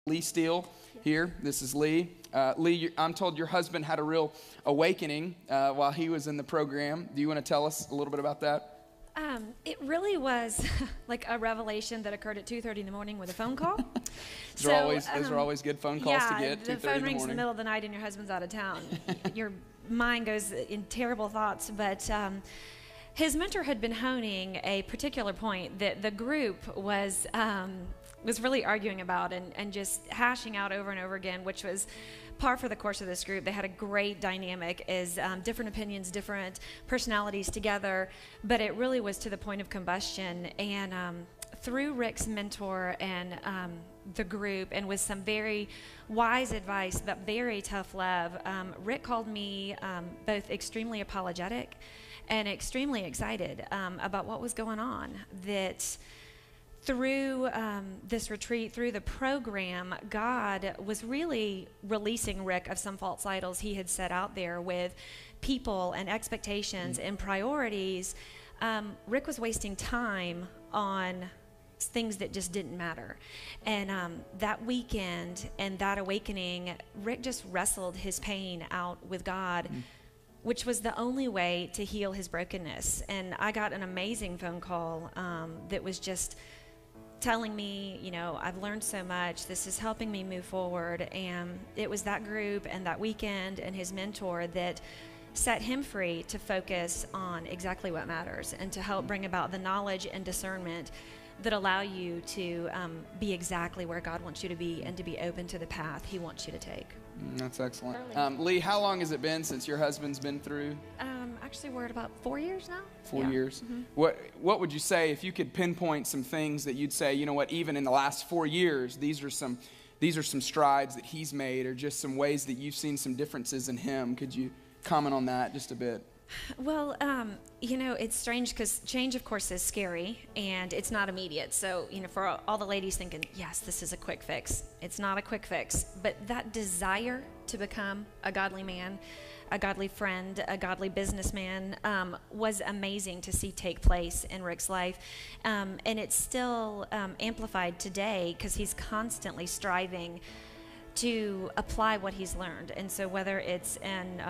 Leigh Steele here. This is Leigh. Leigh, I'm told your husband had a real awakening while he was in the program. Do you want to tell us a little bit about that? It really was like a revelation that occurred at 2:30 in the morning with a phone call. Those are always good phone calls to get. The phone rings in the middle of the night and your husband's out of town. Your mind goes in terrible thoughts, but his mentor had been honing a particular point that the group was really arguing about and just hashing out over and over again, which was par for the course of this group. They had a great dynamic as different opinions, different personalities together, but it really was to the point of combustion. And through Rick's mentor and the group, and with some very wise advice but very tough love, Rick called me both extremely apologetic and extremely excited about what was going on. That through this retreat, through the program, God was really releasing Rick of some false idols he had set out there with people and expectations and priorities. Rick was wasting time on things that just didn't matter. And that weekend and that awakening, Rick just wrestled his pain out with God, which was the only way to heal his brokenness. And I got an amazing phone call that was just telling me, you know, I've learned so much. This is helping me move forward. And it was that group and that weekend and his mentor that set him free to focus on exactly what matters and to help bring about the knowledge and discernment that allow you to be exactly where God wants you to be and to be open to the path He wants you to take. That's excellent. Leigh, how long has it been since your husband's been through? Actually, we're at about 4 years now. 4 years. Mm-hmm. What would you say if you could pinpoint some things that you'd say, you know what, even in the last 4 years, these are some strides that he's made, or just some ways that you've seen some differences in him? Could you comment on that just a bit? Well, you know, it's strange because change, of course, is scary and it's not immediate. So, you know, for all the ladies thinking, yes, this is a quick fix. It's not a quick fix. But that desire to become a godly man, a godly friend, a godly businessman was amazing to see take place in Rick's life. And it's still amplified today because he's constantly striving to apply what he's learned. And so whether it's in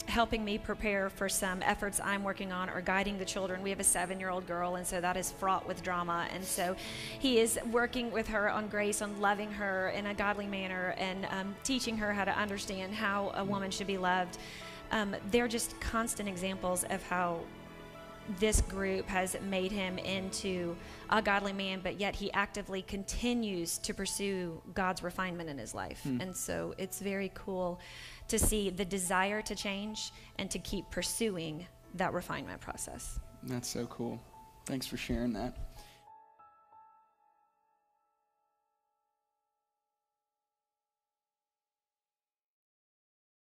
helping me prepare for some efforts I'm working on, or guiding the children. We have a 7-year-old girl, and so that is fraught with drama. And so he is working with her on grace, on loving her in a godly manner, and teaching her how to understand how a woman should be loved. They're just constant examples of how this group has made him into a godly man, but yet he actively continues to pursue God's refinement in his life. And so it's very cool to see the desire to change and to keep pursuing that refinement process. That's so cool. Thanks for sharing that.